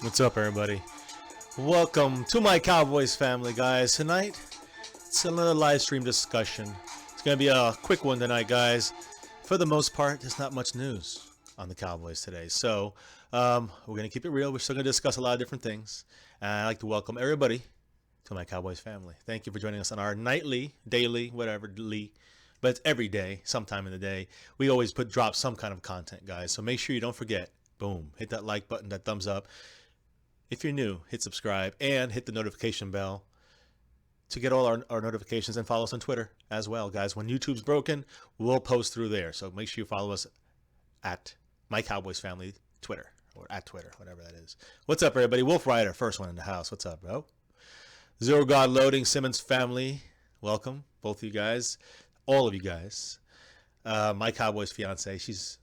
What's up, everybody? Welcome to my Cowboys family, guys. Tonight, it's another live stream discussion. It's going to be a quick one tonight, guys. For the most part, there's not much news on the Cowboys today. So, we're going to keep it real. We're still going to discuss a lot of different things. And I'd like to welcome everybody to my Cowboys family. Thank you for joining us on our nightly, daily, whatever, but it's every day, sometime in the day. We always drop some kind of content, guys. So make sure you don't forget. Boom. Hit that like button, that thumbs up. If you're new, hit subscribe and hit the notification bell to get all our notifications, and follow us on Twitter as well, guys. When YouTube's broken, we'll post through there. So make sure you follow us at My Cowboys Family Twitter, or at Twitter, whatever that is. What's up, everybody? Wolf Rider, first one in the house. What's up, bro? Zero God Loading, Simmons family. Welcome, both of you guys. All of you guys. My Cowboys fiance, she's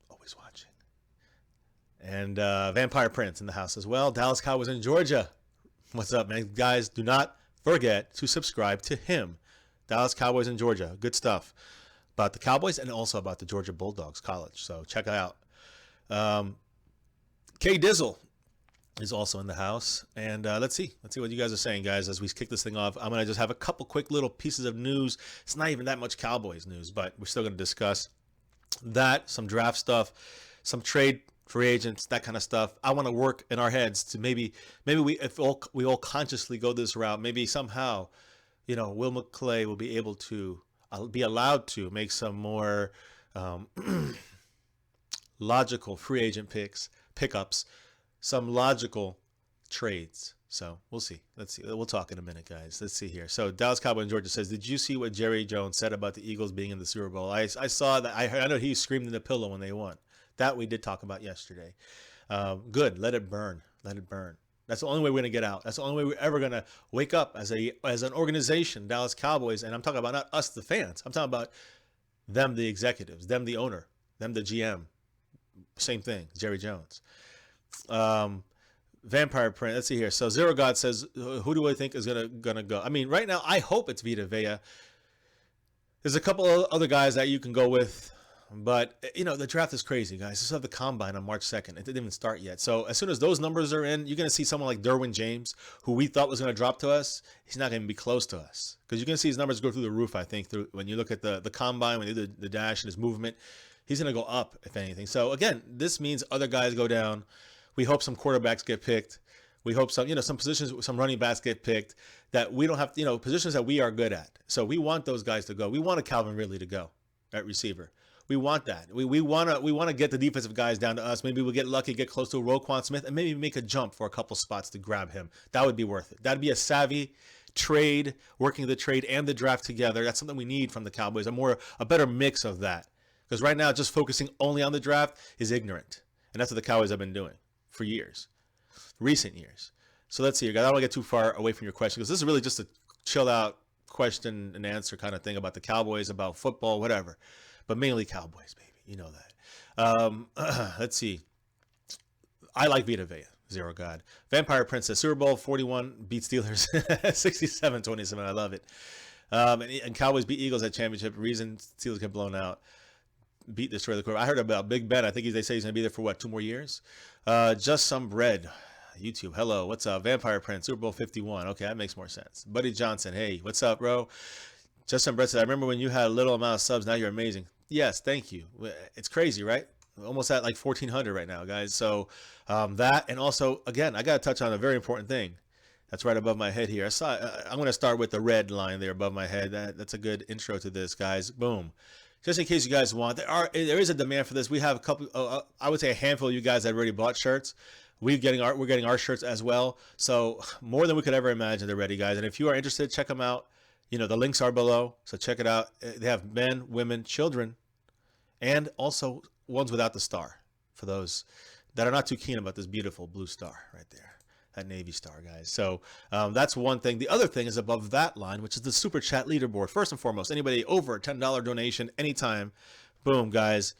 always watching. And Vampire Prince in the house as well. Dallas Cowboys in Georgia. What's up, man? Guys, do not forget to subscribe to him. Dallas Cowboys in Georgia. Good stuff about the Cowboys and also about the Georgia Bulldogs College. So check it out. K Dizzle is also in the house. And let's see what you guys are saying, guys, as we kick this thing off. I'm going to just have a couple quick little pieces of news. It's not even that much Cowboys news, but we're still going to discuss that, some draft stuff, some trade free agents, that kind of stuff. I want to work in our heads to maybe if we all consciously go this route, maybe somehow, Will McClay will be able to be allowed to make some more logical free agent pickups, some logical trades. So we'll see. Let's see. We'll talk in a minute, guys. Let's see here. So Dallas Cowboy in Georgia says, did you see what Jerry Jones said about the Eagles being in the Super Bowl? I saw that. I know he screamed in the pillow when they won. That we did talk about yesterday. Good. Let it burn. Let it burn. That's the only way we're going to get out. That's the only way we're ever going to wake up as an organization, Dallas Cowboys. And I'm talking about not us, the fans. I'm talking about them, the executives, them, the owner, them, the GM. Same thing, Jerry Jones. Vampire Print. Let's see here. So Zero God says, who do I think is gonna go? I mean, right now, I hope it's Vita Vea. There's a couple of other guys that you can go with. But, the draft is crazy, guys. Just have the combine on March 2nd. It didn't even start yet. So as soon as those numbers are in, you're going to see someone like Derwin James, who we thought was going to drop to us. He's not going to be close to us. Because you're going to see his numbers go through the roof, I think, when you look at the combine, when you do the dash and his movement. He's going to go up, if anything. So, again, this means other guys go down. We hope some quarterbacks get picked. We hope some positions, some running backs get picked that we don't have, positions that we are good at. So we want those guys to go. We want a Calvin Ridley to go at receiver. We want that. We want to get the defensive guys down to us. Maybe we'll get lucky, get close to Roquan Smith, and maybe make a jump for a couple spots to grab him. That would be worth it. That'd be a savvy trade, working the trade and the draft together. That's something we need from the Cowboys. A better mix of that. Because right now, just focusing only on the draft is ignorant. And that's what the Cowboys have been doing for years, recent years. So let's see, guys. I don't want to get too far away from your question, because this is really just a chill out question and answer kind of thing about the Cowboys, about football, whatever. But mainly Cowboys, baby. You know that. Let's see. I like Vita Vea. Zero God. Vampire Princess. Super Bowl 41 beat Steelers 67-27. I love it. And Cowboys beat Eagles at championship. Reason Steelers get blown out. Beat, destroy the quarterback. I heard about Big Ben. I think they say he's going to be there for, 2 more years? Just some bread. YouTube. Hello. What's up? Vampire Prince. Super Bowl 51. Okay, that makes more sense. Buddy Johnson. Hey, what's up, bro? Justin Brett said, I remember when you had a little amount of subs. Now you're amazing. Yes, thank you. It's crazy, right? Almost at like 1,400 right now, guys. So that, and also, again, I got to touch on a very important thing. That's right above my head here. I'm going to start with the red line there above my head. That's a good intro to this, guys. Boom. Just in case you guys want, there is a demand for this. We have a couple, I would say a handful of you guys that already bought shirts. We're getting our shirts as well. So more than we could ever imagine, they're ready, guys. And if you are interested, check them out. The links are below, so check it out. They have men, women, children, and also ones without the star for those that are not too keen about this beautiful blue star right there, that Navy star, guys. So that's one thing. The other thing is above that line, which is the Super Chat leaderboard. First and foremost, anybody over a $10 donation anytime, boom, guys.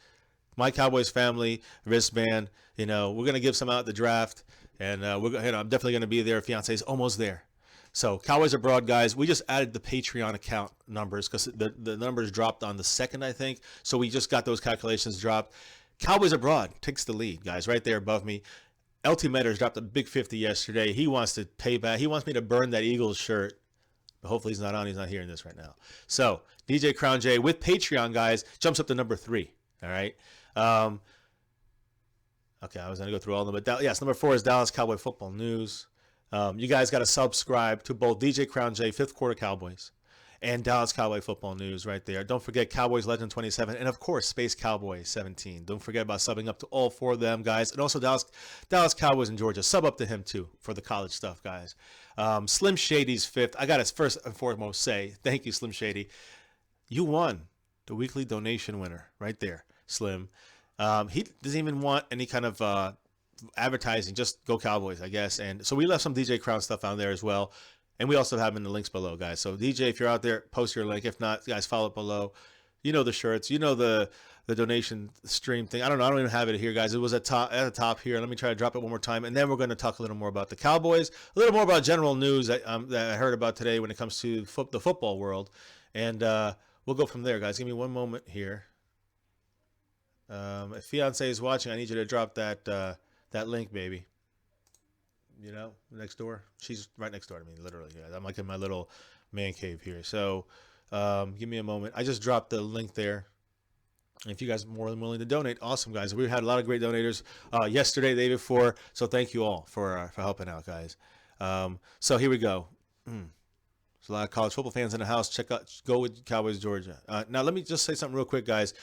My Cowboys family wristband. We're going to give some out at the draft, and I'm definitely going to be there. Fiance is almost there. So Cowboys Abroad, guys, we just added the Patreon account numbers because the numbers dropped on the 2nd, I think. So we just got those calculations dropped. Cowboys Abroad takes the lead, guys, right there above me. LT Matters dropped a big 50 yesterday. He wants to pay back. He wants me to burn that Eagles shirt. But hopefully he's not on. He's not hearing this right now. So DJ Crown J with Patreon, guys, jumps up to number 3. All right. Okay, I was going to go through all of them. But yes, number 4 is Dallas Cowboy Football News. You guys got to subscribe to both DJ Crown J, 5th Quarter Cowboys, and Dallas Cowboy Football News right there. Don't forget Cowboys Legend 27, and of course Space Cowboy 17. Don't forget about subbing up to all 4 of them, guys, and also Dallas Cowboys in Georgia. Sub up to him too for the college stuff, guys. Slim Shady's 5th. I got to first and foremost say thank you, Slim Shady. You won the weekly donation winner right there, Slim. He doesn't even want any kind of advertising, just Go Cowboys, I guess. And so we left some DJ Crown stuff on there as well. And we also have them in the links below, guys. So DJ, if you're out there, post your link. If not, guys, follow it below. You know the shirts. You know the donation stream thing. I don't know. I don't even have it here, guys. It was at the top here. Let me try to drop it one more time. And then we're going to talk a little more about the Cowboys, a little more about general news that I heard about today when it comes to the football world. And we'll go from there, guys. Give me one moment here. If fiance is watching, I need you to drop that link, baby. You know, next door. She's right next door to me, literally. Yeah, I'm like in my little man cave here. So give me a moment. I just dropped the link there. And if you guys are more than willing to donate, awesome, guys. We've had a lot of great donators yesterday, the day before. So thank you all for helping out, guys. So here we go. There's a lot of college football fans in the house. Check out, go with Cowboys, Georgia. Now, let me just say something real quick, guys.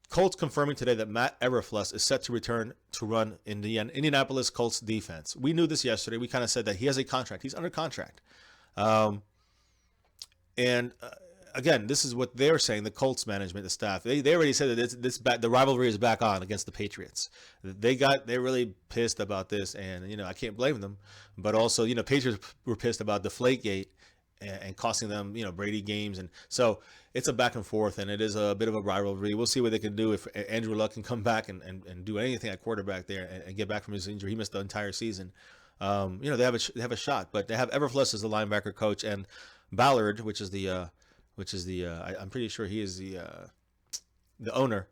Colts confirming today that Matt Eberflus is set to return to run in the Indianapolis Colts defense. We knew this yesterday. We kind of said that he has a contract. He's under contract. Again, this is what they're saying, the Colts management, the staff. They already said that the rivalry is back on against the Patriots. They're really pissed about this, and I can't blame them. But also, Patriots were pissed about Deflategate and costing them, Brady games. And so it's a back and forth, and it is a bit of a rivalry. We'll see what they can do if Andrew Luck can come back and do anything at quarterback there and get back from his injury. He missed the entire season. They have a shot, but they have Eberflus as the linebacker coach, and Ballard, which is the I'm pretty sure he is the owner,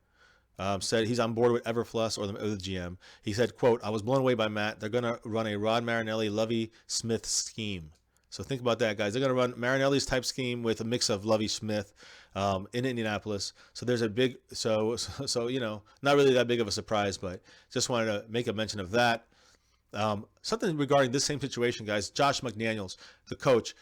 said he's on board with Eberflus or the GM. He said, quote, "I was blown away by Matt. They're going to run a Rod Marinelli, Lovie Smith scheme." So think about that, guys. They're going to run Marinelli's type scheme with a mix of Lovie Smith in Indianapolis. So there's a big, not really that big of a surprise, but just wanted to make a mention of that. Something regarding this same situation, guys. Josh McDaniels, the coach,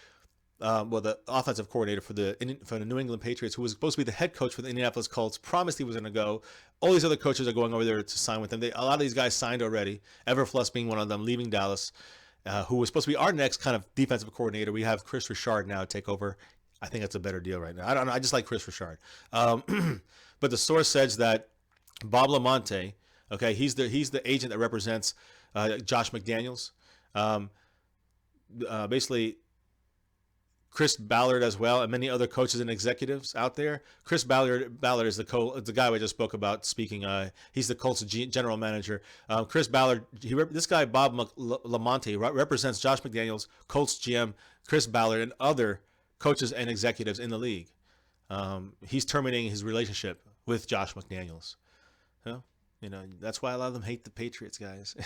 the offensive coordinator for the New England Patriots, who was supposed to be the head coach for the Indianapolis Colts, promised he was going to go. All these other coaches are going over there to sign with them. A lot of these guys signed already, Eberflus being one of them, leaving Dallas. Who was supposed to be our next kind of defensive coordinator. We have Chris Richard now take over. I think that's a better deal right now. I don't know. I just like Chris Richard. But the source says that Bob Lamonte, okay, he's the agent that represents Josh McDaniels. Basically, Chris Ballard as well, and many other coaches and executives out there. Chris Ballard is the guy we just spoke about speaking. He's the Colts general manager. Chris Ballard, this guy Bob Lamonte represents Josh McDaniels, Colts GM, Chris Ballard, and other coaches and executives in the league. He's terminating his relationship with Josh McDaniels. That's why a lot of them hate the Patriots, guys.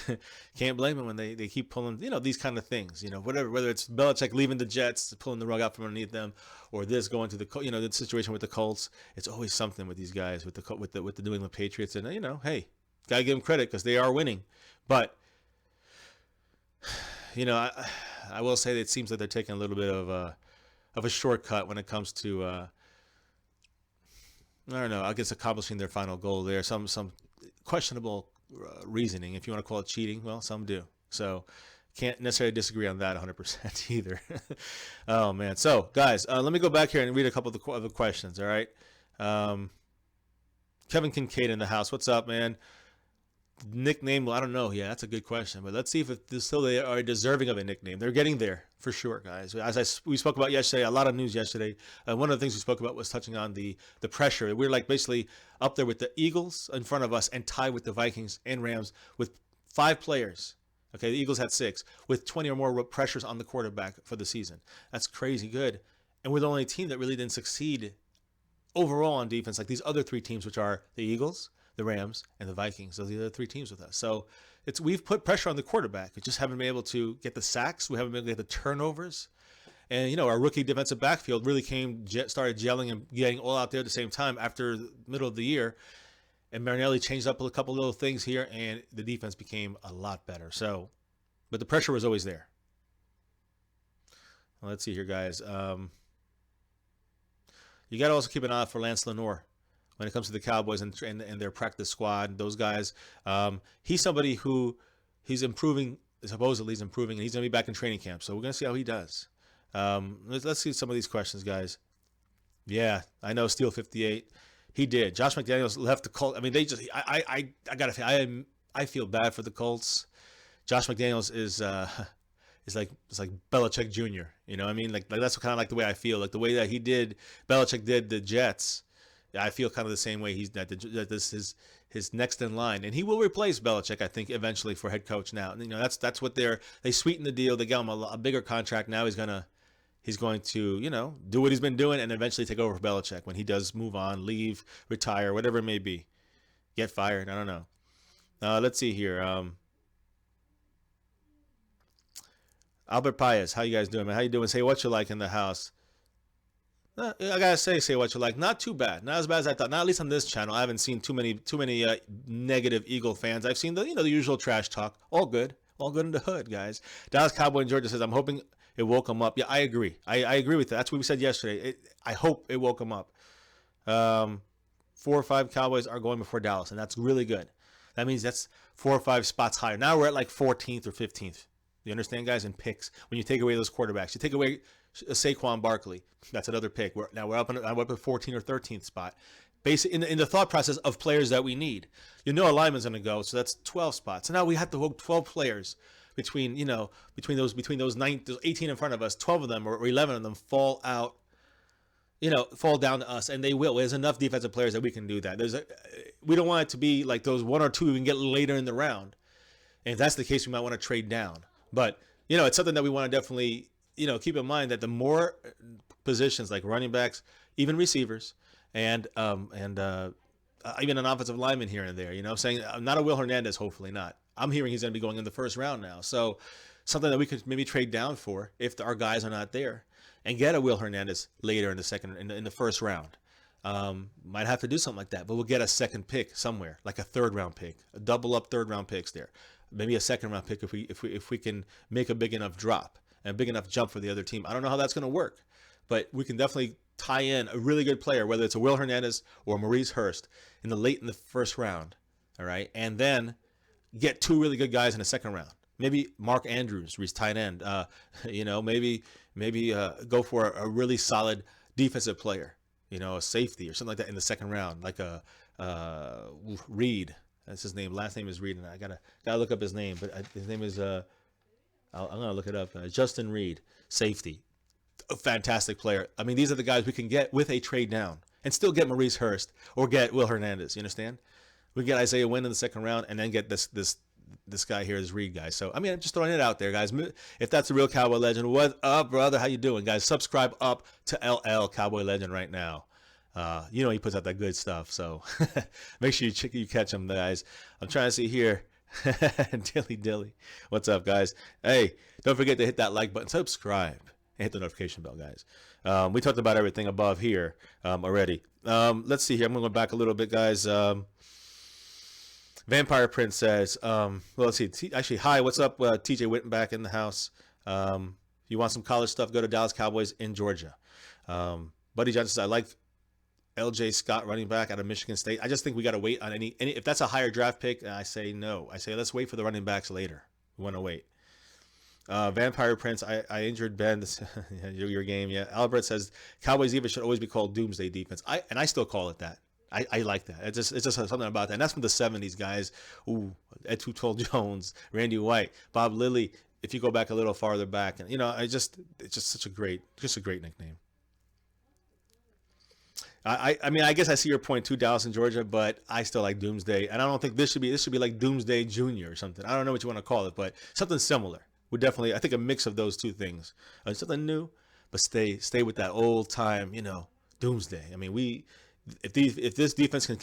Can't blame them when they keep pulling, these kind of things, whether it's Belichick leaving the Jets, pulling the rug out from underneath them, or this going to the situation with the Colts. It's always something with these guys, with the New England Patriots. And, hey, got to give them credit because they are winning. But, I will say that it seems like they're taking a little bit of a shortcut when it comes to, I don't know, I guess accomplishing their final goal there. Some questionable reasoning, if you want to call it cheating. Well, some do. So can't necessarily disagree on that 100% either. Oh, man. So, guys, let me go back here and read a couple of the questions, all right? Kevin Kincaid in the house. What's up, man? Nickname, well, I don't know. Yeah, that's a good question. But let's see if they are deserving of a nickname. They're getting there for sure, guys. As we spoke about yesterday, a lot of news yesterday. One of the things we spoke about was touching on the pressure. We're like basically up there with the Eagles in front of us and tied with the Vikings and Rams with 5 players. Okay, the Eagles had 6 with 20 or more pressures on the quarterback for the season. That's crazy good. And we're the only team that really didn't succeed overall on defense like these other 3 teams, which are the Eagles, the Rams, and the Vikings. Those are the other three teams with us. So we've put pressure on the quarterback. We just haven't been able to get the sacks. We haven't been able to get the turnovers. And, our rookie defensive backfield really started gelling and getting all out there at the same time after the middle of the year. And Marinelli changed up a couple little things here, and the defense became a lot better. So, but the pressure was always there. Well, let's see here, guys. You got to also keep an eye out for Lance Lenoir when it comes to the Cowboys and their practice squad. Those guys, he's somebody who supposedly he's improving, and he's going to be back in training camp. So we're going to see how he does. Let's see some of these questions, guys. Yeah, I know. Steel 58. He did. Josh McDaniels left the Colts. I mean, I gotta say, I feel bad for the Colts. Josh McDaniels is like Belichick Jr. You know what I mean? Like that's kind of like the way I feel. Like the way that Belichick did the Jets. I feel kind of the same way this is his next in line, and he will replace Belichick, I think, eventually for head coach. Now, that's what they sweetened the deal. They got him a bigger contract. Now he's going to, do what he's been doing and eventually take over for Belichick when he does move on, leave, retire, whatever it may be. Get fired. I don't know. Let's see here. Albert Paez, how you guys doing, man? How you doing? Say what you like in the house. I gotta say what you like. Not too bad. Not as bad as I thought. Not at least on this channel. I haven't seen too many negative Eagle fans. I've seen the usual trash talk. All good in the hood, guys. Dallas Cowboy in Georgia says, I'm hoping it woke him up. Yeah, I agree. I agree with that. That's what we said yesterday. I hope it woke him up. 4 or 5 Cowboys are going before Dallas, and that's really good. That means that's 4 or 5 spots higher. Now we're at like 14th or 15th. You understand, guys? In picks, when you take away those quarterbacks, you take away Saquon Barkley. That's another pick. We're up at 14th or 13th spot. Basically, in the thought process of players that we need, a lineman's going to go, so that's 12 spots. So now we have to hook 12 players between those 18 in front of us. 12 of them or 11 of them fall out. Fall down to us, and they will. There's enough defensive players that we can do that. We don't want it to be like those 1 or 2 we can get later in the round. And if that's the case, we might want to trade down. But, it's something that we want to definitely, keep in mind, that the more positions like running backs, even receivers, and even an offensive lineman here and there, I'm saying not a Will Hernandez, hopefully not. I'm hearing he's going to be going in the first round now. So something that we could maybe trade down for if our guys are not there and get a Will Hernandez later in the first round. Might have to do something like that, but we'll get a second pick somewhere, like a third round pick, a double up third round picks there. Maybe a second round pick if we can make a big enough drop and a big enough jump for the other team. I don't know how that's going to work, but we can definitely tie in a really good player, whether it's a Will Hernandez or Maurice Hurst in the first round. All right. And then get 2 really good guys in the second round. Maybe Mark Andrews, who's tight end. Maybe go for a really solid defensive player, a safety or something like that in the second round, like a Reed. That's his name. Last name is Reed, and I gotta look up his name. But his name is I'm gonna look it up. Justin Reed, safety, a fantastic player. I mean, these are the guys we can get with a trade down and still get Maurice Hurst or get Will Hernandez. You understand? We get Isaiah Wynn in the second round, and then get this guy here, this Reed guy. So I mean, I'm just throwing it out there, guys. If that's a real Cowboy Legend, what up, brother? How you doing, guys? Subscribe up to LL Cowboy Legend right now. He puts out that good stuff, so make sure you catch him, guys. I'm trying to see here. Dilly. What's up, guys? Hey, don't forget to hit that like button, subscribe, and hit the notification bell, guys. We talked about everything above here already. Let's see here. I'm going to go back a little bit, guys. Vampire Prince says, let's see. Actually, hi, what's up? TJ Witten back in the house. You want some college stuff? Go to Dallas Cowboys in Georgia. Buddy Johnson says, I like LJ Scott, running back out of Michigan State. I just think we got to wait on any. If that's a higher draft pick, I say no. I say let's wait for the running backs later. We want to wait. Vampire Prince, I injured Ben. Your game, yeah. Albert says Cowboys defense should always be called Doomsday defense. I still call it that. I like that. It's just something about that. And that's from the 70s, guys. Ooh, Ed Tuttle Jones, Randy White, Bob Lilly. If you go back a little farther back, and it's just such a great nickname. I mean, I guess I see your point too, Dallas and Georgia, but I still like Doomsday, and I don't think this should be like Doomsday Junior or something. I don't know what you want to call it, but something similar would definitely. I think a mix of those two things, something new, but stay with that old time, Doomsday. I mean, if this defense can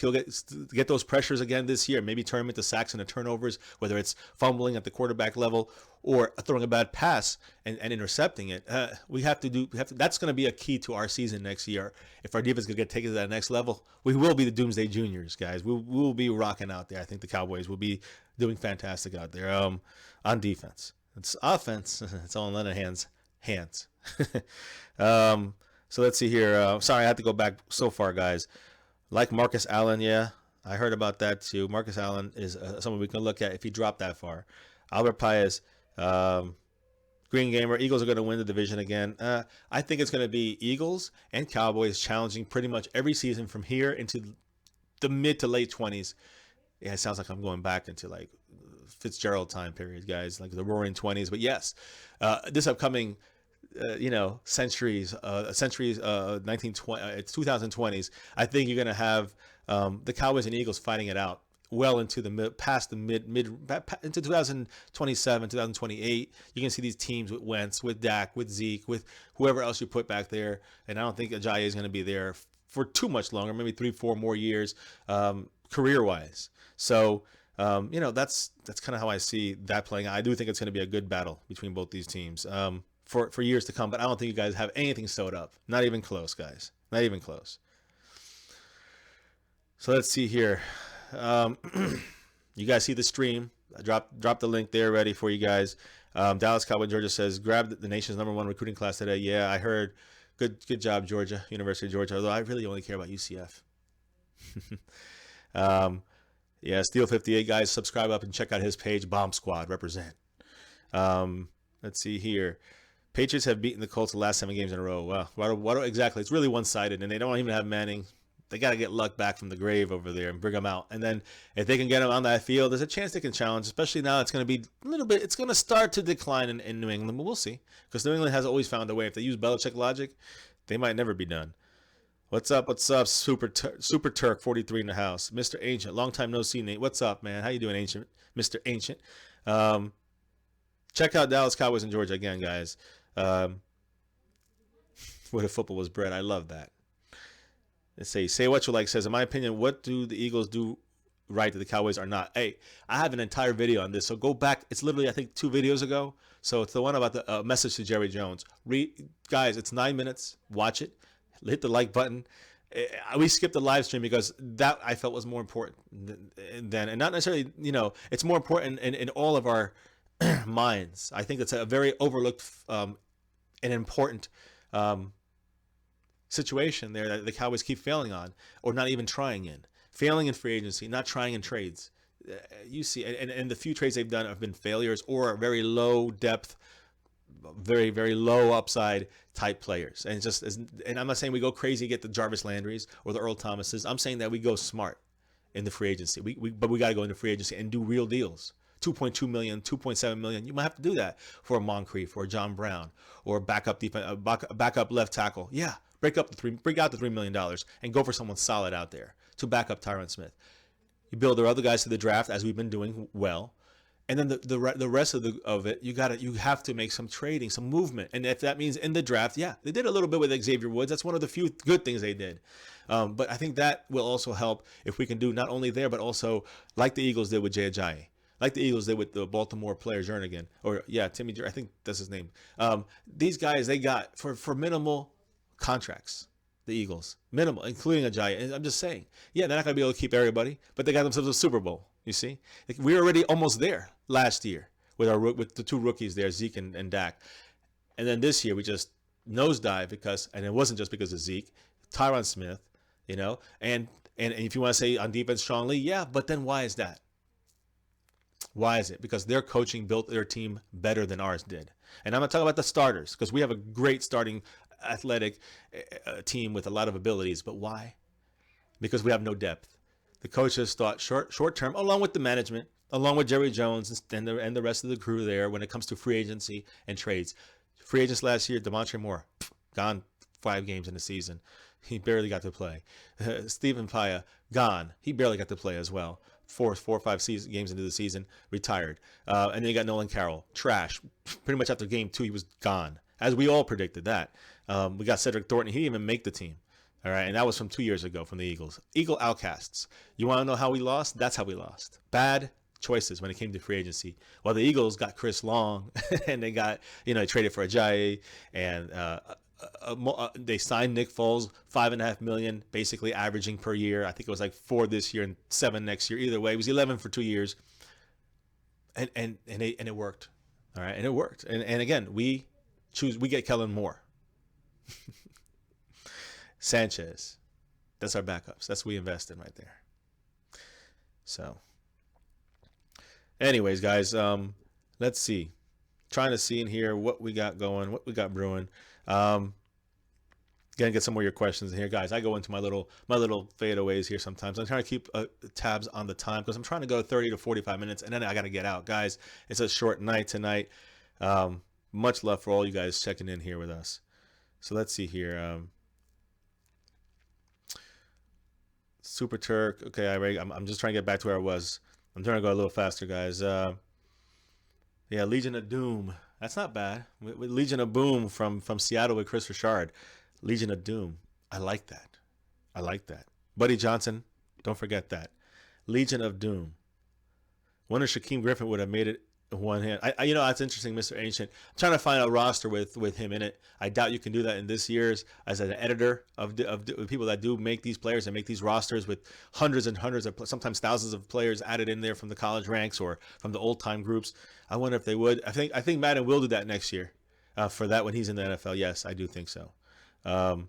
get those pressures again this year, maybe turn them into sacks and turnovers, whether it's fumbling at the quarterback level or throwing a bad pass and intercepting it, that's going to be a key to our season next year. If our defense can get taken to that next level, we will be the Doomsday Juniors, guys. We will be rocking out there. I think the Cowboys will be doing fantastic out there on defense. It's offense. It's all in Lenahan's hands. So let's see here. Sorry, I had to go back so far, guys. Like Marcus Allen, yeah, I heard about that too. Marcus Allen is someone we can look at if he dropped that far. Albert Paez, Green Gamer, Eagles are going to win the division again. I think it's going to be Eagles and Cowboys challenging pretty much every season from here into the mid to late 20s. Yeah, it sounds like I'm going back into like Fitzgerald time period, guys, like the Roaring 20s. But yes, this upcoming centuries, 1920, it's 2020s. I think you're gonna have the Cowboys and Eagles fighting it out well into the mid into 2027, 2028. You can see these teams with Wentz, with Dak, with Zeke, with whoever else you put back there. And I don't think Ajayi is going to be there for too much longer, maybe 3-4 more years, career-wise. So. That's kind of how I see that playing. I do think it's going to be a good battle between both these teams for years to come. But I don't think you guys have anything sewed up. Not even close, guys. Not even close. So let's see here. You guys see the stream? I dropped the link there ready for you guys. Dallas Cowboy Georgia says grabbed the nation's #1 recruiting class today. Yeah, I heard. Good job, Georgia, University of Georgia. Although I really only care about UCF. Yeah, Steel 58 guys, subscribe up and check out his page. Bomb Squad, represent. Let's see here. Patriots have beaten the Colts the last 7 games in a row. Well, what exactly? It's really one-sided, and they don't even have Manning. They got to get Luck back from the grave over there and bring him out. And then if they can get him on that field, there's a chance they can challenge, especially now it's going to be a little bit, it's going to start to decline in New England, but we'll see. Because New England has always found a way. If they use Belichick logic, they might never be done. What's up? Super Turk 43 in the house. Mr. Ancient, long time no see, Nate. What's up, man? How you doing, Ancient? Mr. Ancient. Check out Dallas Cowboys in Georgia again, guys. Where the football was bred. I love that. Let's say what you like says, in my opinion, what do the Eagles do right that the Cowboys are not? Hey, I have an entire video on this, so go back. It's literally, I think, 2 videos ago. So it's the one about the message to Jerry Jones. Guys, it's 9 minutes. Watch it. Hit the like button. We skipped the live stream because that I felt was more important than, and not necessarily, it's more important in all of our minds. I think it's a very overlooked and important situation there that the Cowboys keep failing on, or not even trying in. Failing in free agency, not trying in trades. You see, and the few trades they've done have been failures or very low depth, very, very low upside type players. And and I'm not saying we go crazy, get the Jarvis Landrys or the Earl Thomases. I'm saying that we go smart in the free agency. But we got to go into free agency and do real deals. 2.2 million, 2.7 million. You might have to do that for a Moncrief, for a John Brown, or a backup left tackle. Yeah, break out the $3 million and go for someone solid out there to back up Tyron Smith. You build their other guys to the draft, as we've been doing well. And then the rest of it, you have to make some trading, some movement. And if that means in the draft, yeah, they did a little bit with Xavier Woods. That's one of the few good things they did. But I think that will also help if we can do not only there, but also like the Eagles did with Jay Ajayi, like the Eagles did with the Baltimore player Jernigan, Timmy. I think that's his name. These guys they got for minimal contracts. The Eagles, minimal, including Ajayi. And I'm just saying, yeah, they're not going to be able to keep everybody, but they got themselves a Super Bowl. You see, we were already almost there last year with the 2 rookies there, Zeke and Dak, and then this year we just nosedive and it wasn't just because of Zeke, Tyron Smith, and if you want to say on defense strongly, yeah, but then why is that? Why is it? Because their coaching built their team better than ours did, and I'm not talking about the starters because we have a great starting athletic team with a lot of abilities, but why? Because we have no depth. The coaches thought short term, along with the management, along with Jerry Jones and the rest of the crew there when it comes to free agency and trades. Free agents last year, Demontre Moore, gone 5 games in the season. He barely got to play. Stephen Paya, gone. He barely got to play as well. 4 or 5 games into the season, retired. And then you got Nolan Carroll, trash. Pretty much after game 2, he was gone, as we all predicted that. We got Cedric Thornton. He didn't even make the team. All right, and that was from 2 years ago from the Eagles. Eagle outcasts. You want to know how we lost? That's how we lost. Bad choices when it came to free agency. Well, the Eagles got Chris Long, and they got, they traded for Ajayi, and they signed Nick Foles, $5.5 million, basically averaging per year. I think it was like 4 this year and 7 next year. Either way, it was 11 for 2 years, and it worked. All right, and it worked. And again, we get Kellen Moore. Sanchez. That's our backups. That's what we invest in right there. So, anyways, guys, let's see. Trying to see in here what we got going, what we got brewing. Gonna get some more of your questions in here, guys. I go into my little fadeaways here sometimes. I'm trying to keep tabs on the time because I'm trying to go 30 to 45 minutes, and then I got to get out, guys. It's a short night tonight. Much love for all you guys checking in here with us. So let's see here. Super Turk. Okay, I'm just trying to get back to where I was. I'm trying to go a little faster, guys. Yeah, Legion of Doom. That's not bad. With Legion of Boom from Seattle with Chris Richard. Legion of Doom. I like that. I like that. Buddy Johnson. Don't forget that. Legion of Doom. Wonder if Shaquem Griffin would have made it one hand. That's interesting, Mr. Ancient. I'm trying to find a roster with him in it. I doubt you can do that in this year's as an editor of people that do make these players and make these rosters with hundreds and hundreds of, sometimes thousands of players added in there from the college ranks or from the old time groups. I wonder if they would. I think Madden will do that next year for that when he's in the NFL. Yes, I do think so. And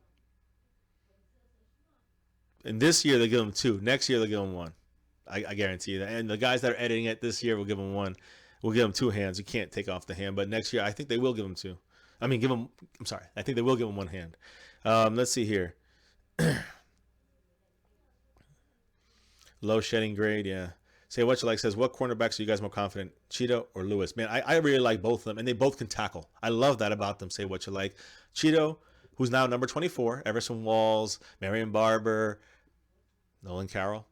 this year they give him 2. Next year they give him 1. I guarantee you that. And the guys that are editing it this year will give him 1. We'll give him 2 hands. You can't take off the hand, but next year I think they will give him 2. I think they will give him 1 hand. Let's see here. Low shedding grade, yeah. Say what you like says, what cornerbacks are you guys more confident, Cheeto or Lewis? Man, I really like both of them, and they both can tackle. I love that about them. Say what you like. Cheeto, who's now number 24, Everson Walls, Marion Barber, Nolan Carroll.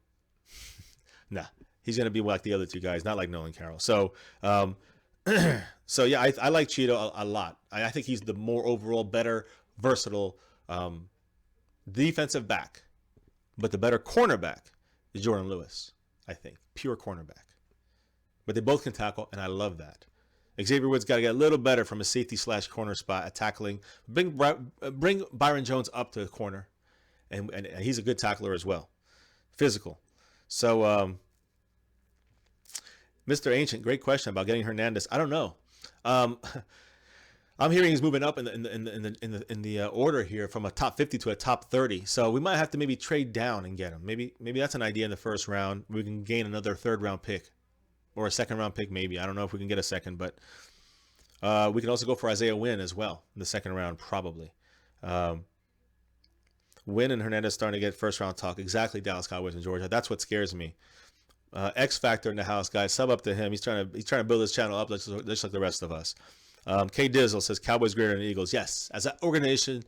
Nah. He's going to be like the other 2 guys, not like Nolan Carroll. So, so yeah, I like Cheeto a lot. I think he's the more overall better, versatile defensive back. But the better cornerback is Jordan Lewis, I think. Pure cornerback. But they both can tackle, and I love that. Xavier Woods got to get a little better from a safety/corner spot at tackling. Bring Byron Jones up to the corner, and he's a good tackler as well. Physical. So, Mr. Ancient, great question about getting Hernandez. I don't know. I'm hearing he's moving up in the order here from a top 50 to a top 30. So we might have to maybe trade down and get him. Maybe that's an idea in the first round. We can gain another 3rd round pick or a 2nd round pick. Maybe I don't know if we can get a 2nd, but we can also go for Isaiah Wynn as well in the 2nd round probably. Wynn and Hernandez starting to get 1st round talk. Exactly, Dallas Cowboys and Georgia. That's what scares me. X Factor in the house, guys. Sub up to him. He's trying to build his channel up just like the rest of us. K Dizzle says Cowboys greater than Eagles. Yes, as an organization,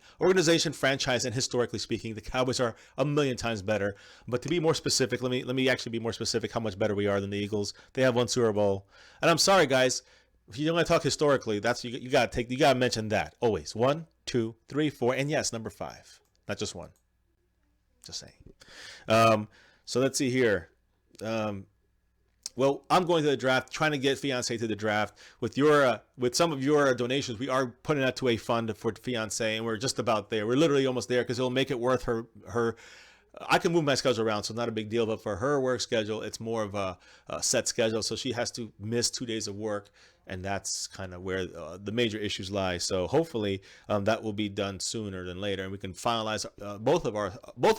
franchise, and historically speaking, the Cowboys are a million times better. But to be more specific, let me actually be more specific. How much better we are than the Eagles? They have 1 Super Bowl. And I'm sorry, guys. If you don't want to talk historically, that's you got to mention that always. 1, 2, 3, 4, and yes, number 5, not just 1. Just saying. So let's see here. Well, I'm going to the draft, trying to get Fiancé to the draft. With some of your donations, we are putting that to a fund for Fiancé, and we're just about there. We're literally almost there because it'll make it worth her. I can move my schedule around, so not a big deal. But for her work schedule, it's more of a set schedule, so she has to miss 2 days of work, and that's kind of where the major issues lie. So hopefully that will be done sooner than later, and we can finalize both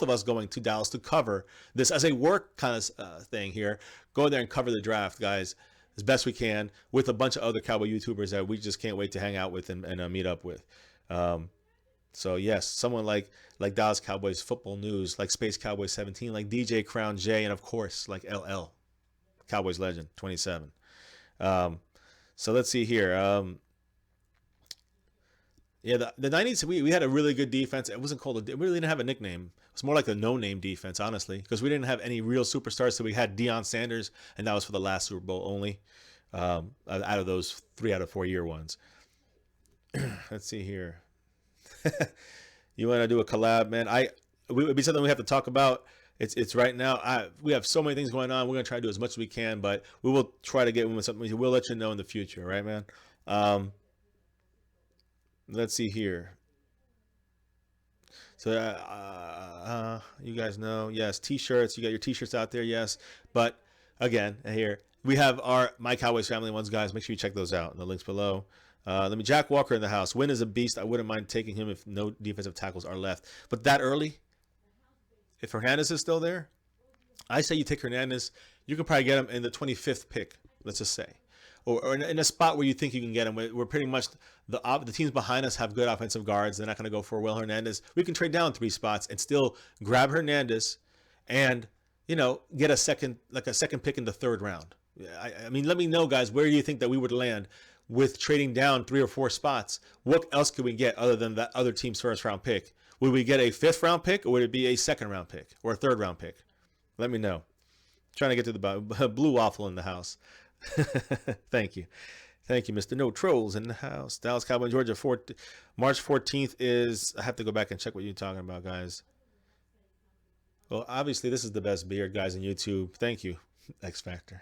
of us going to Dallas to cover this as a work kind of thing here. Go there and cover the draft, guys, as best we can with a bunch of other Cowboy YouTubers that we just can't wait to hang out with and meet up with. So yes, someone like Dallas Cowboys Football News, like Space Cowboy 17, like DJ Crown J, and of course like LL, Cowboys legend 27. So let's see here. Yeah, the 90s, we had a really good defense. It wasn't called, we really didn't have a nickname. It was more like a no-name defense, honestly, because we didn't have any real superstars. So we had Deion Sanders, and that was for the last Super Bowl only, out of those 3 out of 4 year ones. Let's see here. You want to do a collab, man? It would be something we have to talk about. It's right now. We have so many things going on. We're gonna try to do as much as we can, but we will try to get with something. We'll let you know in the future, right, man? Um, let's see here. So, you guys know, yes, t-shirts. You got your t-shirts out there, yes. But again, here we have our My Cowboys Family ones, guys. Make sure you check those out in the links below. Let me Jack Walker in the house. Wynn is a beast. I wouldn't mind taking him if no defensive tackles are left. But that early, if Hernandez is still there, I say you take Hernandez. You can probably get him in the 25th pick, let's just say, or in a spot where you think you can get him. We're pretty much the teams behind us have good offensive guards. They're not going to go for Will Hernandez. We can trade down 3 spots and still grab Hernandez, and get a second pick in the 3rd round. I mean, let me know, guys, where do you think that we would land with trading down 3 or 4 spots? What else could we get other than that other team's 1st round pick? Would we get a 5th round pick, or would it be a 2nd round pick or a 3rd round pick? Let me know. Trying to get to the blue waffle in the house. Thank you. Thank you, Mr. No Trolls in the house. Dallas Cowboys, Georgia, March 14th is, I have to go back and check what you're talking about, guys. Well, obviously, this is the best beard, guys, on YouTube. Thank you, X Factor.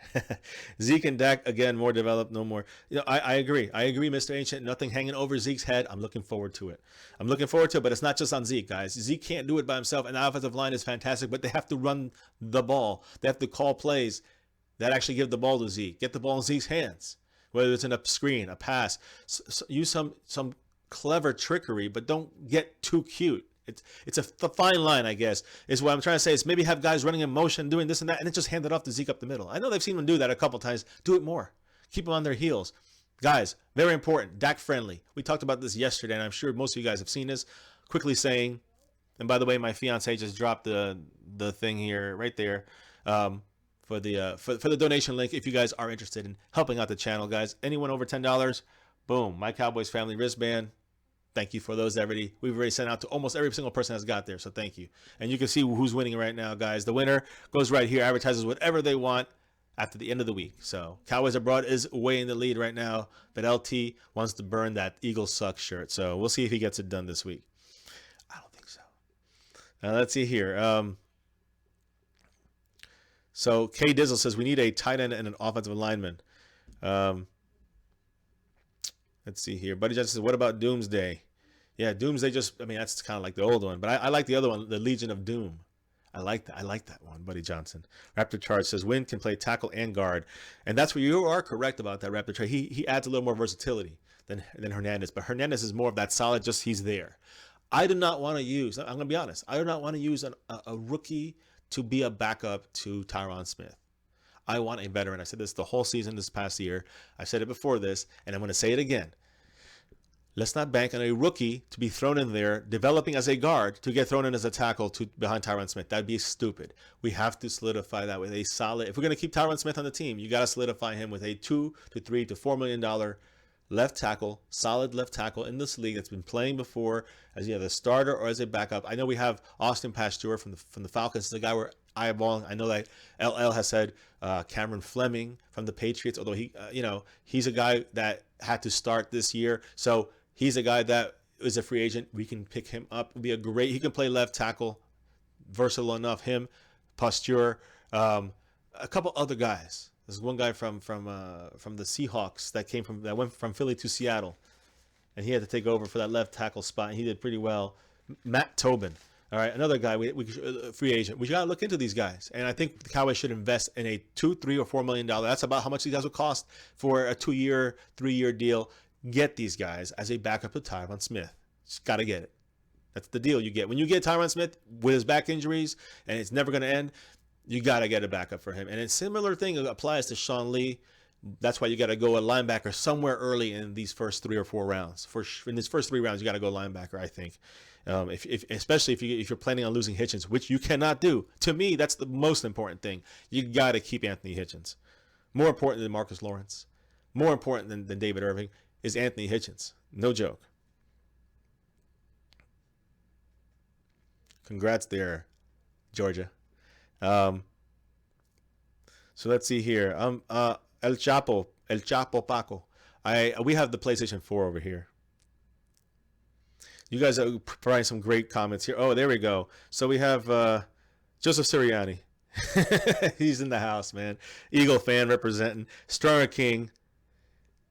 Zeke and Dak, again, more developed, no more. I agree. I agree, Mr. Ancient. Nothing hanging over Zeke's head. I'm looking forward to it. But it's not just on Zeke, guys. Zeke can't do it by himself, and the offensive line is fantastic, but they have to run the ball. They have to call plays that actually give the ball to Zeke. Get the ball in Zeke's hands, whether it's in a screen, a pass. Use some clever trickery, but don't get too cute. It's a fine line, I guess, is what I'm trying to say. Is maybe have guys running in motion, doing this and that, and then just hand it off to Zeke up the middle. I know they've seen him do that a couple times. Do it more. Keep them on their heels. Guys, very important. Dak friendly. We talked about this yesterday, and I'm sure most of you guys have seen this. Quickly saying, and by the way, my fiance just dropped the thing here, right there, for the donation link. If you guys are interested in helping out the channel, guys, anyone over $10, boom, My Cowboys Family wristband. Thank you for those we've already sent out to almost every single person that's got there. So thank you. And you can see who's winning right now, guys. The winner goes right here, advertises whatever they want after the end of the week. So Cowboys Abroad is way in the lead right now, but LT wants to burn that Eagles suck shirt. So we'll see if he gets it done this week. I don't think so. Let's see here. So K Dizzle says we need a tight end and an offensive lineman. Let's see here. Buddy Johnson says, what about Doomsday? Yeah, Doomsday that's kind of like the old one. But I like the other one, the Legion of Doom. I like that one, Buddy Johnson. Raptor Charge says, Wynn can play tackle and guard. And that's where you are correct about that, Raptor Charge. He adds a little more versatility than Hernandez. But Hernandez is more of that solid, just he's there. I do not want to use, I'm going to be honest, I do not want to use a rookie to be a backup to Tyron Smith. I want a veteran. I said this the whole season this past year. I said it before this, and I'm going to say it again. Let's not bank on a rookie to be thrown in there, developing as a guard, to get thrown in as a tackle behind Tyron Smith. That'd be stupid. We have to solidify that with a solid. If we're going to keep Tyron Smith on the team, you got to solidify him with a $2 to $3 to $4 million left tackle, solid left tackle in this league that's been playing before as either a starter or as a backup. I know we have Austin Pasteur from the Falcons, the guy we're eyeballing. I know that LL has said Cameron Fleming from the Patriots, although he's a guy that had to start this year. So he's a guy that is a free agent. We can pick him up. He can play left tackle, versatile enough. Him, Pasteur, a couple other guys. There's one guy from the Seahawks that went from Philly to Seattle, and he had to take over for that left tackle spot, and he did pretty well. Matt Tobin, all right, another guy free agent. We gotta look into these guys, and I think the Cowboys should invest in a $2, $3, or $4 million. That's about how much these guys will cost for a 2-year, 3-year deal. Get these guys as a backup to Tyron Smith. Just gotta get it. That's the deal you get when you get Tyron Smith with his back injuries, and it's never gonna end. You got to get a backup for him. And a similar thing applies to Sean Lee. That's why you got to go a linebacker somewhere early in these first 3 or 4 rounds. In these first 3 rounds, you got to go linebacker, I think. Especially if you're planning on losing Hitchens, which you cannot do. To me, that's the most important thing. You got to keep Anthony Hitchens. More important than Marcus Lawrence, more important than David Irving is Anthony Hitchens. No joke. Congrats there, Georgia. So let's see here. El Chapo Paco. We have the PlayStation 4 over here. You guys are providing some great comments here. Oh, there we go. So we have Joseph Sirianni. He's in the house, man. Eagle fan representing. Stronger King.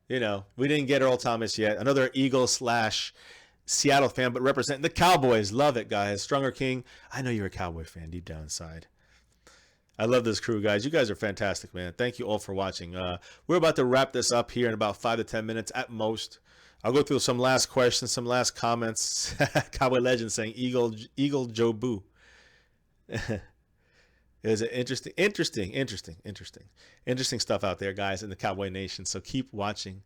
You know, we didn't get Earl Thomas yet. Another Eagle / Seattle fan, but representing the Cowboys. Love it, guys. Stronger King. I know you're a Cowboy fan deep down inside. I love this crew, guys. You guys are fantastic, man. Thank you all for watching. We're about to wrap this up here in about 5 to 10 minutes at most. I'll go through some last questions, some last comments. Cowboy Legend saying Eagle Joe Boo. Is it interesting stuff out there, guys, in the Cowboy Nation. So keep watching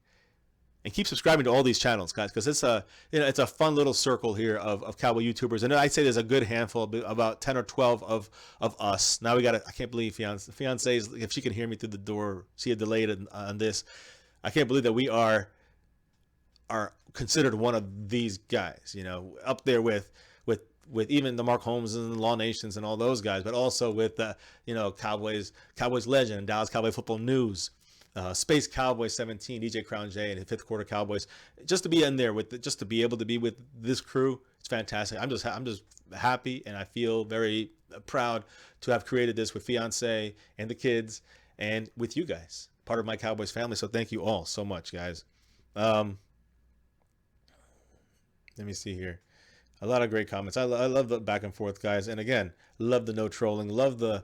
and keep subscribing to all these channels, guys, because it's a fun little circle here of Cowboy YouTubers. And I'd say there's a good handful, about 10 or 12 of us. Now we got I can't believe fiance is, if she can hear me through the door, see a delay on this. I can't believe that we are considered one of these guys, you know, up there with even the Mark Holmes and the Law Nations and all those guys, but also with you know, Cowboys Legend, Dallas Cowboy Football News, Space Cowboy 17, DJ Crown J, and Fifth Quarter Cowboys. Just to be in there just to be able to be with this crew, it's fantastic. I'm just happy, and I feel very proud to have created this with fiance and the kids and with you guys, part of my Cowboys family. So thank you all so much, guys. Let me see here. A lot of great comments. I love the back and forth, guys. And again, love the no trolling. Love the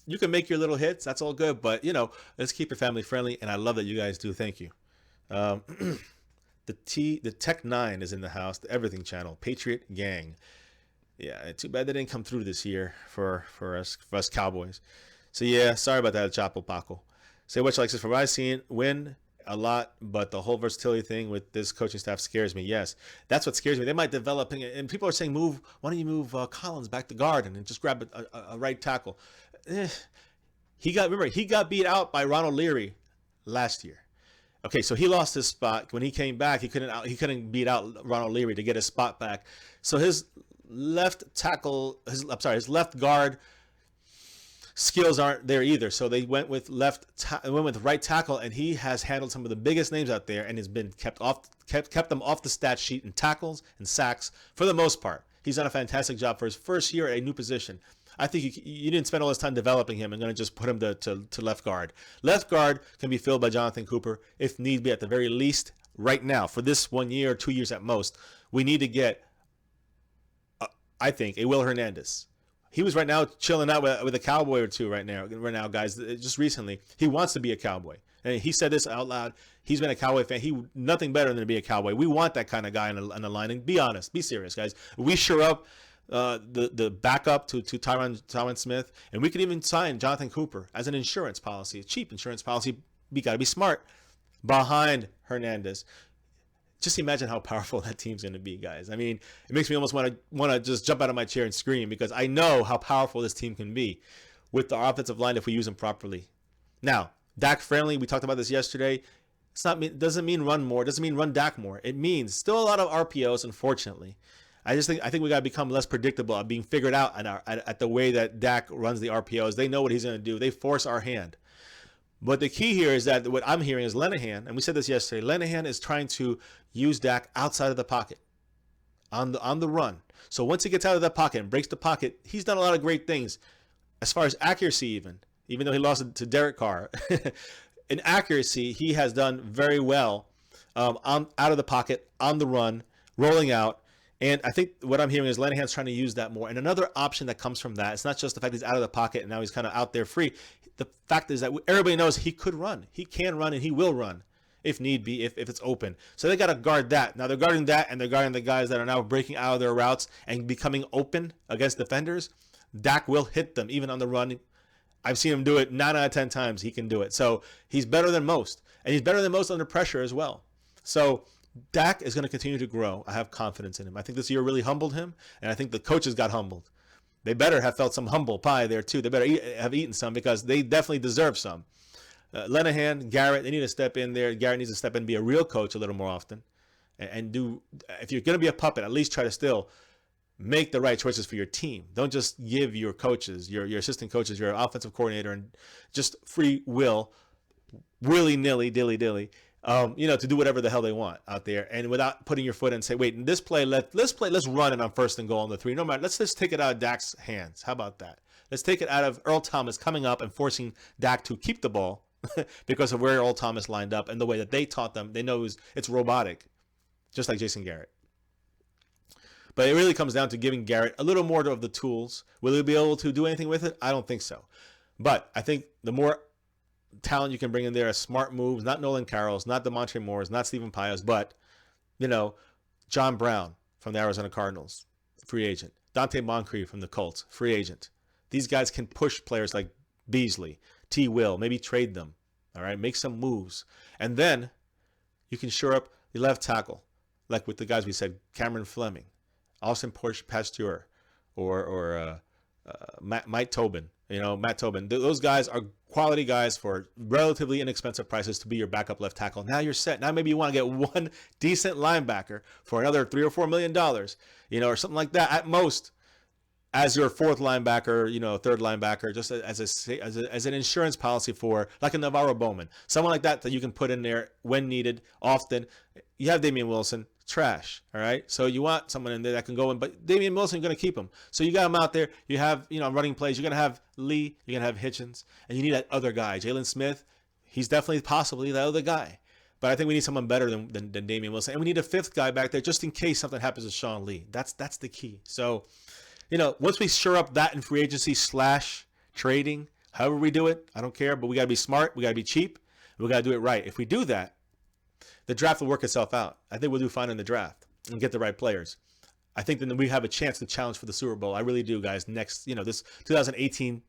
you can make your little hits. That's all good. But, you know, let's keep it family friendly. And I love that you guys do. Thank you. The Tech 9 is in the house. The Everything Channel. Patriot Gang. Yeah, too bad they didn't come through this year for us Cowboys. So, yeah, sorry about that, Chapo Paco. Say what you like this. From what I've seen, win a lot, but the whole versatility thing with this coaching staff scares me. Yes, that's what scares me. They might develop, and people are saying, why don't you move Collins back to guard and just grab a right tackle? He got beat out by Ronald Leary last year. Okay, so he lost his spot when he came back. He couldn't beat out Ronald Leary to get his spot back. So his left left guard skills aren't there either. So they went with right tackle, and he has handled some of the biggest names out there and has been kept them off the stat sheet in tackles and sacks for the most part. He's done a fantastic job for his first year at a new position. I think you didn't spend all this time developing him and going to just put him to left guard. Left guard can be filled by Jonathan Cooper if need be, at the very least right now. For this 1 year or 2 years at most, we need to get, I think, a Will Hernandez. He was right now chilling out with a Cowboy or two right now, guys. Just recently, he wants to be a Cowboy, and he said this out loud. He's been a Cowboy fan. Nothing better than to be a Cowboy. We want that kind of guy on the line. And be honest, be serious, guys. We sure up the backup to Tyron Smith, and we could even sign Jonathan Cooper as an insurance policy, a cheap insurance policy. We got to be smart behind Hernandez. Just imagine how powerful that team's going to be, guys. I mean, it makes me almost want to just jump out of my chair and scream, because I know how powerful this team can be with the offensive line if we use them properly. Now, Dak friendly, we talked about this yesterday. Doesn't mean run more. Doesn't mean run Dak more. It means still a lot of RPOs, unfortunately. I think we got to become less predictable at being figured out at the way that Dak runs the RPOs. They know what he's going to do. They force our hand. But the key here is that what I'm hearing is Linehan, and we said this yesterday, Linehan is trying to use Dak outside of the pocket on the run. So once he gets out of that pocket and breaks the pocket, he's done a lot of great things as far as accuracy, even though he lost it to Derek Carr. In accuracy, he has done very well out of the pocket, on the run, rolling out. And I think what I'm hearing is Linehan's trying to use that more. And another option that comes from that, it's not just the fact he's out of the pocket and now he's kind of out there free. The fact is that everybody knows he could run. He can run, and he will run if need be, if it's open. So they got to guard that. Now they're guarding that, and they're guarding the guys that are now breaking out of their routes and becoming open against defenders. Dak will hit them even on the run. I've seen him do it 9 out of 10 times. He can do it. So he's better than most, and he's better than most under pressure as well. So Dak is going to continue to grow. I have confidence in him. I think this year really humbled him, and I think the coaches got humbled. They better have felt some humble pie there too. They better have eaten some, because they definitely deserve some. Linehan, Garrett, they need to step in there. Garrett needs to step in and be a real coach a little more often. And do, if you're going to be a puppet, at least try to still make the right choices for your team. Don't just give your coaches, your assistant coaches, your offensive coordinator, and just free will, willy-nilly, dilly-dilly, to do whatever the hell they want out there, and without putting your foot in and say, wait, in this play, let's run it on first and goal on the 3. No matter, let's just take it out of Dak's hands. How about that? Let's take it out of Earl Thomas coming up and forcing Dak to keep the ball because of where Earl Thomas lined up and the way that they taught them. They know it's robotic, just like Jason Garrett. But it really comes down to giving Garrett a little more of the tools. Will he be able to do anything with it? I don't think so. But I think the more talent you can bring in there, smart moves, not Nolan Carrolls, not DeMontre Moores, not Stephen Pios, but, John Brown from the Arizona Cardinals, free agent. Dante Moncrief from the Colts, free agent. These guys can push players like Beasley, T. Will, maybe trade them, all right? Make some moves. And then you can shore up the left tackle, like with the guys we said, Cameron Fleming, Austin Pasteur, or Mike Tobin. Matt Tobin. Those guys are quality guys for relatively inexpensive prices to be your backup left tackle. Now you're set. Now maybe you want to get one decent linebacker for another $3 or $4 million, or something like that at most, as your fourth linebacker, third linebacker, just as an insurance policy for like a Navarro Bowman, someone like that you can put in there when needed, often. You have Damian Wilson. Trash, all right? So you want someone in there that can go in, but Damian Wilson, you're going to keep him. So you got him out there. You have, running plays. You're going to have Lee. You're going to have Hitchens. And you need that other guy. Jalen Smith, he's definitely possibly that other guy. But I think we need someone better than Damian Wilson. And we need a fifth guy back there just in case something happens to Sean Lee. That's the key. So, once we shore up that in free agency / trading, however we do it, I don't care. But we got to be smart. We got to be cheap. We got to do it right. If we do that, the draft will work itself out. I think we'll do fine in the draft and get the right players. I think then we have a chance to challenge for the Super Bowl. I really do, guys. Next, this 2018-19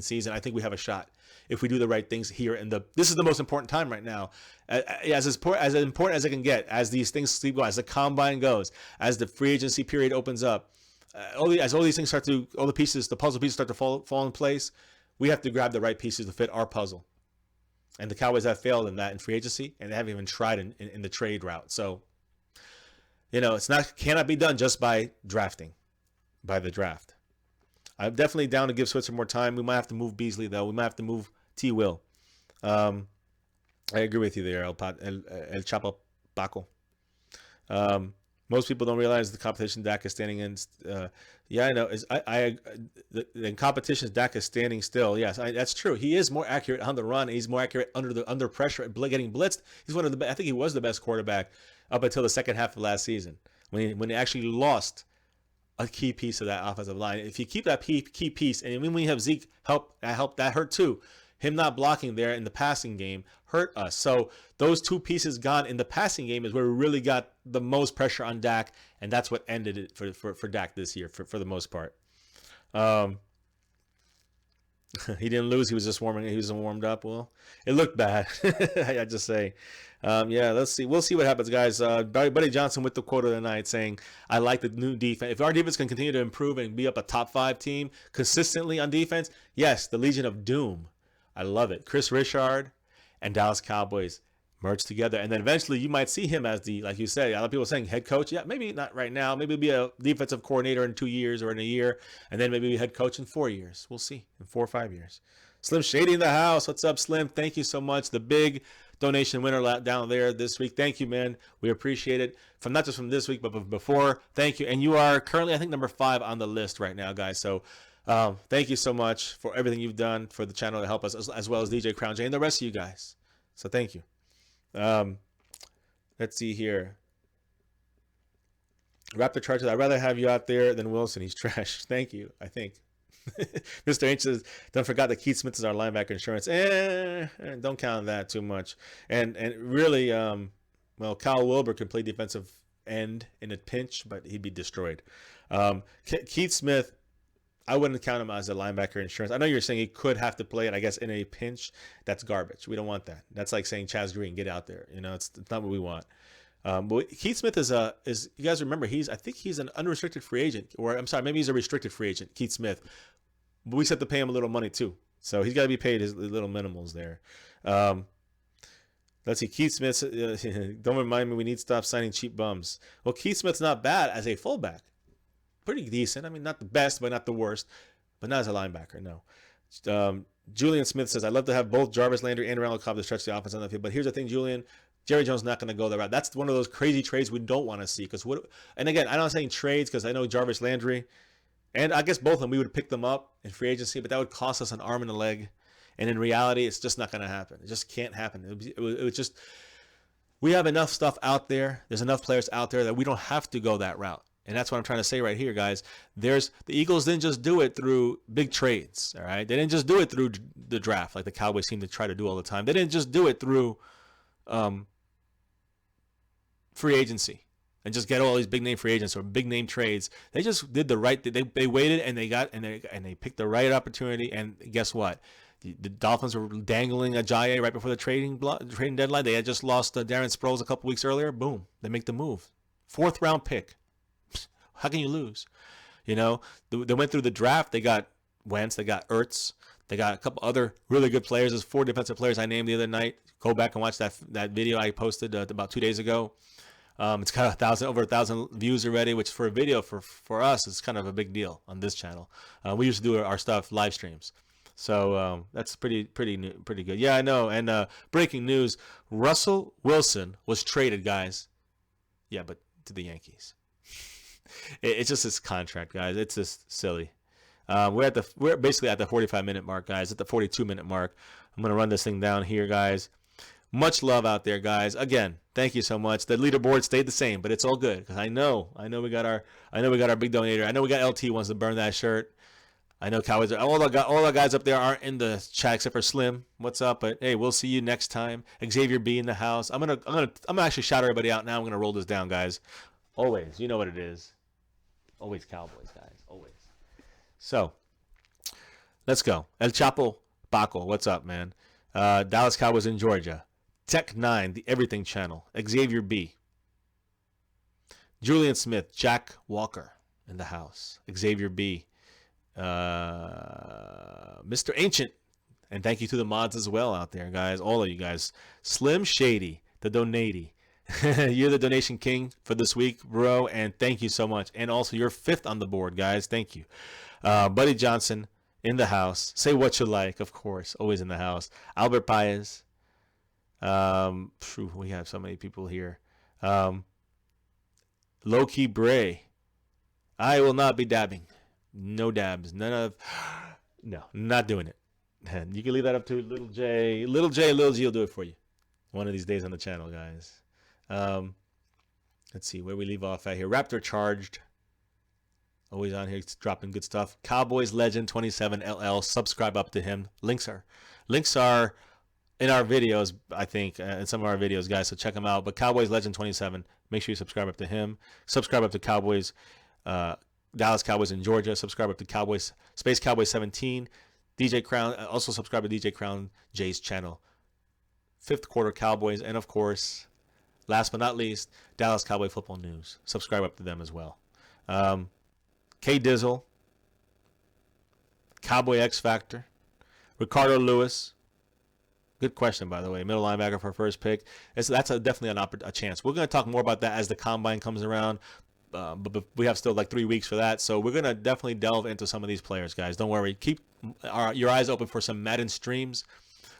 season, I think we have a shot if we do the right things here. And this is the most important time right now, as important as it can get, as these things keep going, as the combine goes, as the free agency period opens up, as all these things the puzzle pieces start to fall in place. We have to grab the right pieces to fit our puzzle. And the Cowboys have failed in that in free agency, and they haven't even tried in the trade route. So, cannot be done just by the draft. I'm definitely down to give Switzer more time. We might have to move Beasley, though. We might have to move T. Will. I agree with you there, El Chapo Paco. Most people don't realize the competition Dak is standing in. Yeah, I know. In competitions, Dak is standing still. Yes, that's true. He is more accurate on the run. He's more accurate under pressure, getting blitzed. He's one of the. I think he was the best quarterback up until the second half of last season when he actually lost a key piece of that offensive line. If you keep that key piece, and when we have Zeke that hurt too. Him not blocking there in the passing game hurt us. So those two pieces gone in the passing game is where we really got the most pressure on Dak, and that's what ended it for Dak this year for the most part. He didn't lose. He was just warming. He was warmed up. Well, it looked bad. I just say. Yeah, let's see. We'll see what happens, guys. Buddy Johnson with the quote of the night saying, I like the new defense. If our defense can continue to improve and be up a top 5 team consistently on defense, yes, the Legion of Doom. I love it. Chris Richard and Dallas Cowboys merge together. And then eventually you might see him as like you said, a lot of people are saying head coach. Yeah, maybe not right now. Maybe be a defensive coordinator in 2 years or in a year. And then maybe be head coach in 4 years. We'll see. In 4 or 5 years. Slim Shady in the house. What's up, Slim? Thank you so much. The big donation winner down there this week. Thank you, man. We appreciate it. Not just from this week, but before. Thank you. And you are currently, I think, number 5 on the list right now, guys. So thank you so much for everything you've done for the channel to help us, as well as DJ Crown J and the rest of you guys. So thank you. Let's see here. Raptor Chargers. I'd rather have you out there than Wilson. He's trash. Thank you, I think. Mr. H says, don't forget that Keith Smith is our linebacker insurance. Don't count on that too much. And really, Kyle Wilbur can play defensive end in a pinch, but he'd be destroyed. Keith Smith, I wouldn't count him as a linebacker insurance. I know you're saying he could have to play it, I guess, in a pinch. That's garbage. We don't want that. That's like saying Chaz Green, get out there. It's not what we want. But Keith Smith is you guys remember, I think he's an unrestricted free agent, or I'm sorry, maybe he's a restricted free agent, Keith Smith. But we have to pay him a little money too. So he's got to be paid his little minimals there. Let's see, Keith Smith, don't remind me, we need to stop signing cheap bums. Well, Keith Smith's not bad as a fullback. Pretty decent. I mean, not the best, but not the worst. But not as a linebacker, no. Julian Smith says, I'd love to have both Jarvis Landry and Randall Cobb to stretch the offense on the field. But here's the thing, Julian. Jerry Jones not going to go that route. That's one of those crazy trades we don't want to see. Because what? And again, I'm not saying trades because I know Jarvis Landry, and I guess both of them we would pick them up in free agency, but that would cost us an arm and a leg. And in reality, it's just not going to happen. It just can't happen. It was just, we have enough stuff out there. There's enough players out there that we don't have to go that route. And that's what I'm trying to say right here, guys. The Eagles didn't just do it through big trades, all right? They didn't just do it through the draft like the Cowboys seem to try to do all the time. They didn't just do it through free agency and just get all these big name free agents or big name trades. They just did the right thing. They waited and they picked the right opportunity. And guess what? The Dolphins were dangling Ajayi right before the trading deadline. They had just lost Darren Sproles a couple weeks earlier. Boom, they make the move. 4th round pick. How can you lose? You know, they went through the draft. They got Wentz. They got Ertz. They got a couple other really good players. There's 4 defensive players I named the other night. Go back and watch that video I posted about 2 days ago. It's got over 1,000 views already, which for a video for us is kind of a big deal on this channel. We used to do our stuff live streams. So that's pretty good. Yeah, I know. And breaking news: Russell Wilson was traded, guys. Yeah, but to the Yankees. It's just this contract, guys. It's just silly. We're basically at the 45-minute mark, guys. At the 42-minute mark, I'm gonna run this thing down here, guys. Much love out there, guys. Again, thank you so much. The leaderboard stayed the same, but it's all good because I know we got our big donator. I know we got LT wants to burn that shirt. I know Cowboys. All the guys up there aren't in the chat except for Slim. What's up? But hey, we'll see you next time. Xavier B in the house. I'm gonna actually shout everybody out now. I'm gonna roll this down, guys. Always, you know what it is. Always Cowboys, guys. Always. So, let's go. El Chapo Paco, what's up, man? Dallas Cowboys in Georgia. Tech 9, the Everything Channel. Xavier B. Julian Smith. Jack Walker in the house. Xavier B. Mr. Ancient. And thank you to the mods as well out there, guys. All of you guys. Slim Shady, the donatee. You're the donation king for this week, bro, and thank you so much. And also, you're 5th on the board, guys. Thank you. Buddy Johnson in the house. Say what you like, of course. Always in the house. Albert Paez. We have so many people here. Low-key Bray. I will not be dabbing. No dabs. No, not doing it. You can leave that up to Little J. Little J, Little G will do it for you. One of these days on the channel, guys. Let's see where we leave off at here. Raptor Charged. Always on here dropping good stuff. Cowboys Legend 27 LL. Subscribe up to him. Links are in our videos, I think, in some of our videos, guys. So check them out. But Cowboys Legend 27. Make sure you subscribe up to him. Subscribe up to Cowboys. Dallas Cowboys in Georgia. Subscribe up to Cowboys Space Cowboys 17. DJ Crown. Also subscribe to DJ Crown Jay's channel. 5th quarter Cowboys, and of course, last but not least, Dallas Cowboy Football News. Subscribe up to them as well. K Dizzle, Cowboy X Factor, Ricardo Lewis. Good question, by the way. Middle linebacker for first pick. That's definitely a chance. We're going to talk more about that as the combine comes around. But we have still like 3 weeks for that. So we're going to definitely delve into some of these players, guys. Don't worry. Keep your eyes open for some Madden streams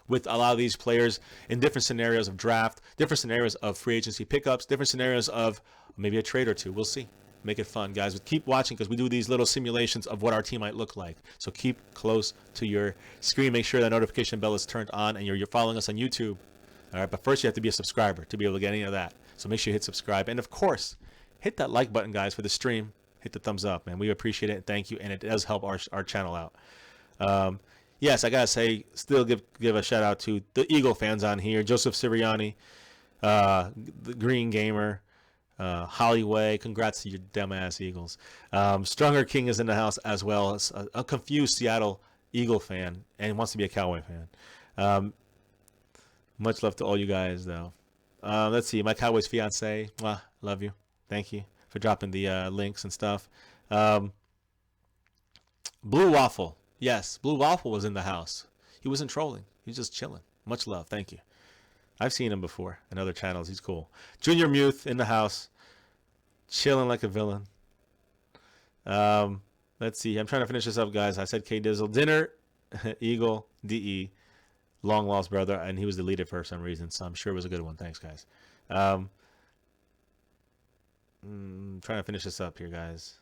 with a lot of these players in different scenarios of draft, different scenarios of free agency pickups, different scenarios of maybe a trade or two. We'll see. Make it fun, guys. But keep watching because we do these little simulations of what our team might look like. So keep close to your screen. Make sure that notification bell is turned on and you're following us on YouTube. All right, but first you have to be a subscriber to be able to get any of that. So make sure you hit subscribe. And of course, hit that like button, guys, for the stream. Hit the thumbs up, man. We appreciate it. Thank you. And it does help our channel out. Yes, I got to say, still give a shout out to the Eagle fans on here. Joseph Sirianni, the Green Gamer, Hollyway. Congrats to your dumbass Eagles. Stronger King is in the house as well. As a confused Seattle Eagle fan and wants to be a Cowboy fan. Much love to all you guys, though. Let's see. My Cowboys fiance. Love you. Thank you for dropping the links and stuff. Blue Waffle. Yes, Blue Waffle was in the house. He wasn't trolling. He was just chilling. Much love. Thank you. I've seen him before in other channels. He's cool. Junior Muth in the house. Chilling like a villain. Let's see. I'm trying to finish this up, guys. I said K Dizzle. Dinner. Eagle. DE. long lost brother, and he was deleted for some reason. So I'm sure it was a good one. Thanks, guys. Trying to finish this up here, guys.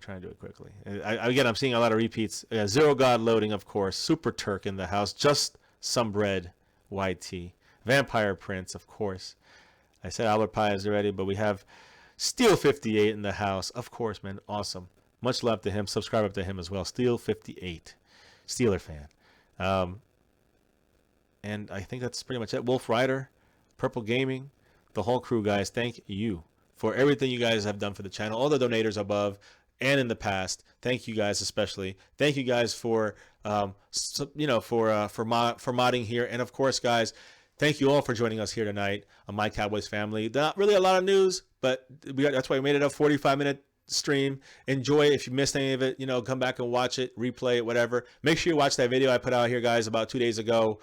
Trying to do it quickly. Again, I'm seeing a lot of repeats. Zero God loading, of course. Super Turk in the house. Just some bread. YT. Vampire Prince, of course. I said Albert Pies already, but we have Steel 58 in the house. Of course, man. Awesome. Much love to him. Subscribe up to him as well. Steel 58. Steeler fan. And I think that's pretty much it. Wolf Rider. Purple Gaming. The whole crew, guys. Thank you for everything you guys have done for the channel. All the donators above and in the past. Thank you guys especially. Thank you guys for for modding here. And of course, guys, thank you all for joining us here tonight on My Cowboys Family. Not really a lot of news, but that's why we made it a 45-minute stream. Enjoy it. If you missed any of it, come back and watch it, replay it, whatever. Make sure you watch that video I put out here, guys, about 2 days ago.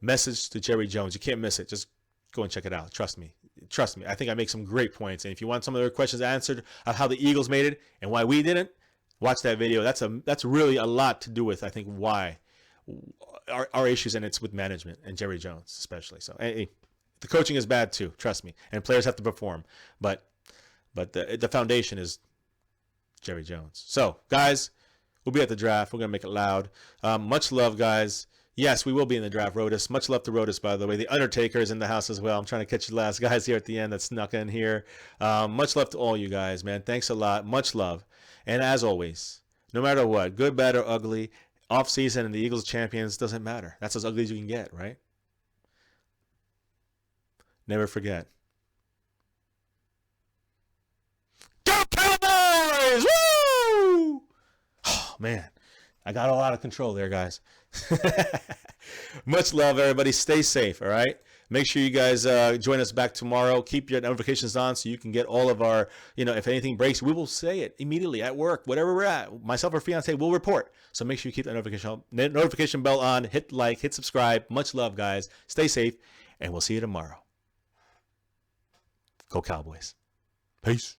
Message to Jerry Jones. You can't miss it. Just go and check it out. Trust me. I think I make some great points. And if you want some of the questions answered of how the Eagles made it and why we didn't, watch that video. That's really a lot to do with, I think, why our issues, and it's with management and Jerry Jones especially. So hey, the coaching is bad too. Trust me. And players have to perform. But the foundation is Jerry Jones. So, guys, we'll be at the draft. We're going to make it loud. Much love, guys. Yes, we will be in the draft, Rotus. Much love to Rotus, by the way. The Undertaker is in the house as well. I'm trying to catch you last guys here at the end that snuck in here. Much love to all you guys, man. Thanks a lot. Much love. And as always, no matter what, good, bad, or ugly, off-season and the Eagles champions, doesn't matter. That's as ugly as you can get, right? Never forget. Go Cowboys! Woo! Oh, man. I got all out of control there, guys. Much love, everybody. Stay safe, all right? Make sure you guys join us back tomorrow. Keep your notifications on so you can get all of our, if anything breaks, we will say it immediately at work, whatever we're at. Myself or fiance will report. So make sure you keep the notification bell on. Hit like, hit subscribe. Much love, guys. Stay safe, and we'll see you tomorrow. Go Cowboys. Peace.